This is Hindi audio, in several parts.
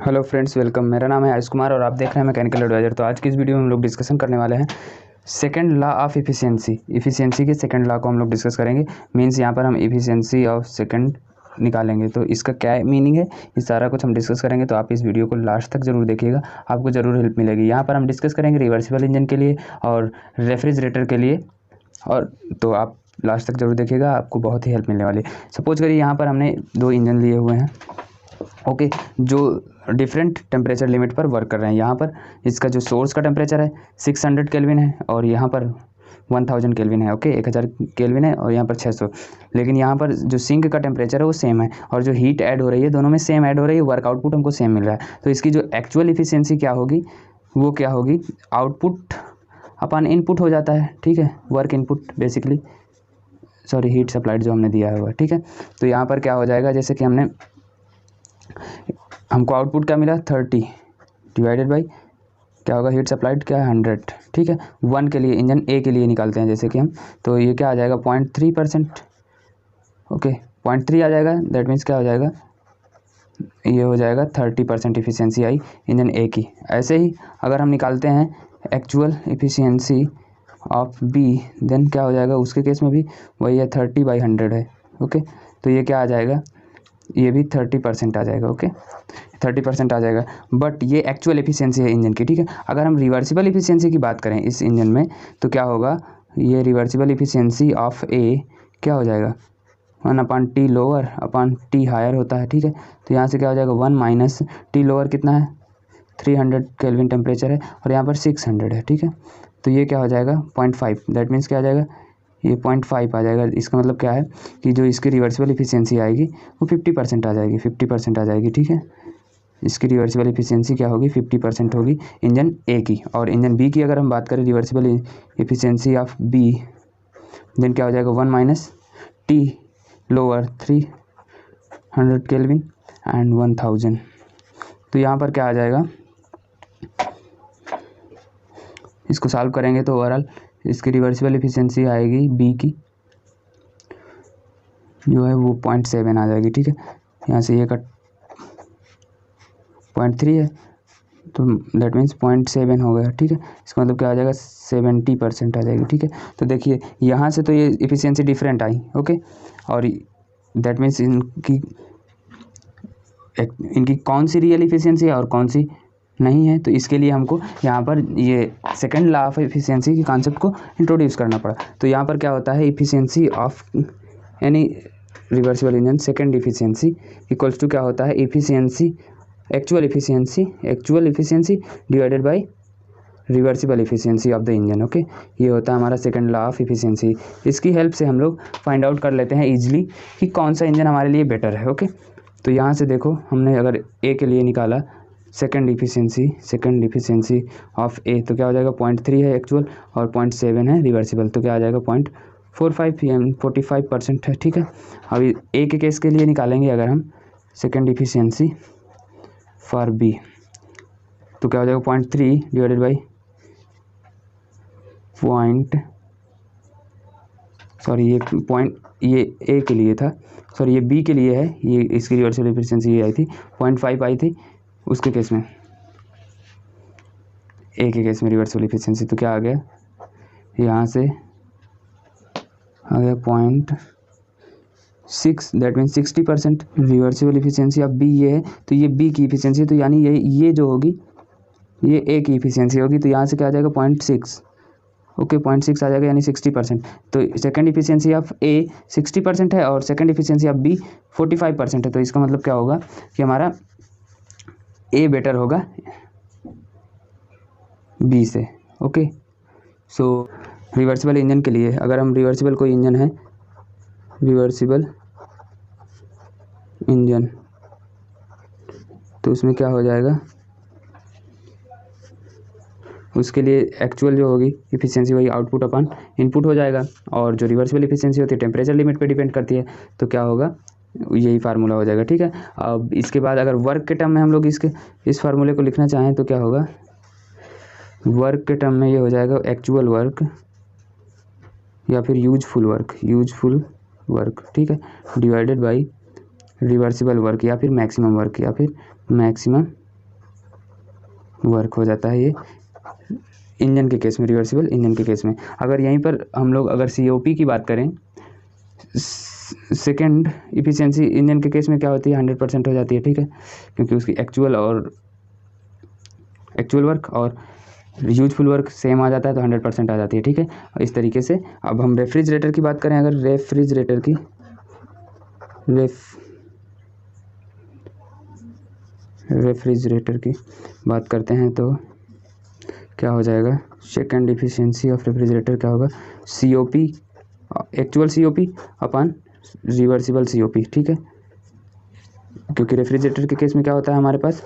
Hello friends, welcome. मेरा नाम है आयुष कुमार और आप देख रहे हैं मैकेनिकल एडवाइजर। तो आज की इस वीडियो में हम लोग डिस्कशन करने वाले हैं सेकंड लॉ ऑफ इफ़िशियंसी के सेकंड लॉ को हम लोग डिस्कस करेंगे। मींस यहाँ पर हम इफ़िशियंसी ऑफ सेकंड निकालेंगे, तो इसका क्या मीनिंग है, इस सारा कुछ हम डिस्कस करेंगे। तो आप इस वीडियो को लास्ट तक ज़रूर देखिएगा, आपको ज़रूर हेल्प मिलेगी। यहाँ पर हम डिस्कस करेंगे रिवर्सिबल इंजन के लिए और रेफ्रिजरेटर के लिए, और तो आप लास्ट तक ज़रूर देखिएगा, आपको बहुत ही हेल्प मिलने वाली है। सपोज करिए यहाँ पर हमने दो इंजन लिए हुए हैं, ओके, जो डिफरेंट टेम्परेचर लिमिट पर वर्क कर रहे हैं। यहाँ पर इसका जो सोर्स का टेम्परेचर है 600 केल्विन है और यहाँ पर 1000 केल्विन है, ओके, 1000 केल्विन है और यहाँ पर 600। लेकिन यहाँ पर जो सिंक का टेम्परेचर है वो सेम है और जो हीट ऐड हो रही है दोनों में सेम ऐड हो रही है, वर्क आउटपुट हमको सेम मिल रहा है। तो इसकी जो एक्चुअल इफिशियंसी क्या होगी, वो क्या होगी, आउटपुट अपन इनपुट हो जाता है, ठीक है, work input basically, sorry heat supplied जो हमने दिया है वो, ठीक है। तो यहाँ पर क्या हो जाएगा, जैसे कि हमको आउटपुट क्या मिला 30 डिवाइडेड बाई क्या होगा, हीट सप्लाइड क्या है 100, ठीक है। 1 के लिए, इंजन ए के लिए निकालते हैं जैसे कि हम, तो ये क्या आ जाएगा 0.3%, ओके, 0.3 आ जाएगा। दैट मीन्स क्या हो जाएगा, ये हो जाएगा 30% इफिशियंसी आई इंजन ए की। ऐसे ही अगर हम निकालते हैं actual efficiency of B, then क्या हो जाएगा, उसके केस में भी वही है 30/100 है, ओके। तो ये क्या आ जाएगा, ये भी 30% आ जाएगा, ओके, 30% आ जाएगा। बट ये एक्चुअल एफिशिएंसी है इंजन की, ठीक है। अगर हम रिवर्सिबल एफिशिएंसी की बात करें इस इंजन में, तो क्या होगा, ये रिवर्सिबल एफिशिएंसी ऑफ ए क्या हो जाएगा, 1/T lower upon T higher होता है, ठीक है। तो यहाँ से क्या हो जाएगा 1 माइनस T लोअर कितना है 300 केल्विन टेम्परेचर है और यहाँ पर 600 है, ठीक है। तो ये क्या हो जाएगा 0.5, दैट मीन्स क्या आ जाएगा, ये 0.5 आ जाएगा। इसका मतलब क्या है कि जो इसकी रिवर्सिबल इफिशियंसी आएगी वो 50% आ जाएगी, 50% आ जाएगी, ठीक है। इसकी रिवर्सिबल इफिशियंसी क्या होगी, 50% होगी इंजन ए की। और इंजन बी की अगर हम बात करें reversible efficiency of B, then क्या हो जाएगा 1 minus T lower 300 kelvin and 1000। तो यहाँ पर क्या आ जाएगा, इसको सॉल्व करेंगे तो ओवरऑल इसकी रिवर्सिबल इफिशियंसी आएगी बी की जो है वो 0.7 आ जाएगी, ठीक है। यहाँ से ये कट 0.3 है तो दैट मीन्स 0.7 हो गया, ठीक है। इसका मतलब क्या आ जाएगा 70% आ जाएगी, ठीक है। तो देखिए यहाँ से तो ये इफिशियंसी डिफरेंट आई, ओके, और दैट मीन्स इनकी कौन सी रियल इफिशियंसी है और कौन सी नहीं है। तो इसके लिए हमको यहाँ पर ये सेकंड लॉ ऑफ इफिशियंसी के कॉन्सेप्ट को इंट्रोड्यूस करना पड़ा। तो यहाँ पर क्या होता है, इफिशियंसी ऑफ यानी reversible engine second efficiency equals to क्या होता है, efficiency actual efficiency divided by reversible efficiency of the engine, okay. ये होता है हमारा सेकंड लॉ ऑफ इफिशियंसी। इसकी हेल्प से हम लोग फाइंड आउट कर लेते हैं इजीली कि कौन सा इंजन हमारे लिए बेटर है, ओके। तो यहाँ से देखो, हमने अगर ए के लिए निकाला सेकंड इफिशियंसी ऑफ ए, तो क्या हो जाएगा 0.3 है एक्चुअल और 0.7 है रिवर्सिबल, तो क्या आ जाएगा 0.45% है, ठीक है। अभी ए के केस के लिए निकालेंगे अगर हम सेकंड इफिशियंसी फॉर बी, तो क्या हो जाएगा 0.3 डिवाइडेड बाई ये ए के लिए था, सॉरी ये बी के लिए है, ये इसकी रिवर्सिबल एफिशिएंसी ये आई थी 0.5 आई थी उसके केस में, ए के केस में रिवर्सिबल एफिशिएंसी। तो क्या आ गया, यहाँ से आ गया 0.6, दैट मीन्स 60% रिवर्सिबल एफिशिएंसी। अब बी ये है तो ये बी की इफिशियंसी, तो यानी ये जो होगी ये ए की इफिशियंसी होगी। तो यहाँ से क्या आ जाएगा 0.6, ओके, 0.6 आ जाएगा यानी 60%। तो सेकंड इफिशियंसी ऑफ ए 60% है और सेकंड इफिशियंसी ऑफ बी 45% है। तो इसका मतलब क्या होगा कि हमारा ए बेटर होगा बी से, ओके। सो रिवर्सिबल इंजन के लिए अगर हम रिवर्सिबल कोई इंजन है, रिवर्सिबल इंजन, तो उसमें क्या हो जाएगा, उसके लिए एक्चुअल जो होगी इफिशियंसी वही आउटपुट अपन इनपुट हो जाएगा, और जो रिवर्सिबल इफिशियंसी होती है टेम्परेचर लिमिट पे डिपेंड करती है। तो क्या होगा, यही फार्मूला हो जाएगा, ठीक है। अब इसके बाद अगर वर्क के टर्म में हम लोग इस फार्मूले को लिखना चाहें तो क्या होगा, वर्क के टर्म में ये हो जाएगा एक्चुअल वर्क या फिर यूजफुल वर्क, ठीक है, डिवाइडेड बाई रिवर्सिबल वर्क या फिर मैक्सिमम वर्क या फिर मैक्सिमम वर्क हो जाता है ये इंजन के केस में, रिवर्सिबल इंजन के केस में। अगर यहीं पर हम लोग अगर COP की बात करें, सेकेंड इफिशिएंसी इंजन के केस में क्या होती है, 100% हो जाती है, ठीक है, क्योंकि उसकी एक्चुअल वर्क और यूजफुल वर्क सेम आ जाता है, तो 100% आ जाती है, ठीक है। इस तरीके से अब हम रेफ्रिजरेटर की बात करें, अगर रेफ्रिजरेटर की बात करते हैं तो क्या हो जाएगा, सेकेंड इफिशिएंसी ऑफ रेफ्रिजरेटर क्या होगा, COP एक्चुअल COP अपन रिवर्सिबल COP, ठीक है, क्योंकि रेफ्रिजरेटर के केस में क्या होता है हमारे पास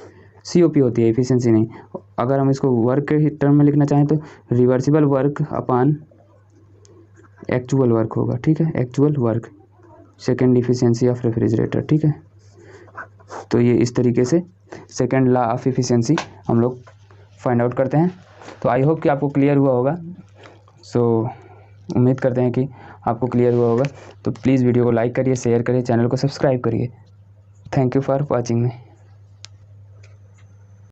COP होती है, इफिशिएंसी नहीं। अगर हम इसको वर्क के टर्म में लिखना चाहें तो रिवर्सिबल वर्क अपान एक्चुअल वर्क होगा, ठीक है, actual work, second efficiency of refrigerator, ठीक है। तो ये इस तरीके से सेकेंड लॉ ऑफ इफिशिएंसी हम लोग फाइंड आउट करते हैं। तो आई होप कि आपको क्लियर हुआ होगा। सो उम्मीद करते हैं कि आपको क्लियर हुआ होगा। तो प्लीज़ वीडियो को लाइक करिए, शेयर करिए, चैनल को सब्सक्राइब करिए। Thank you for watching me.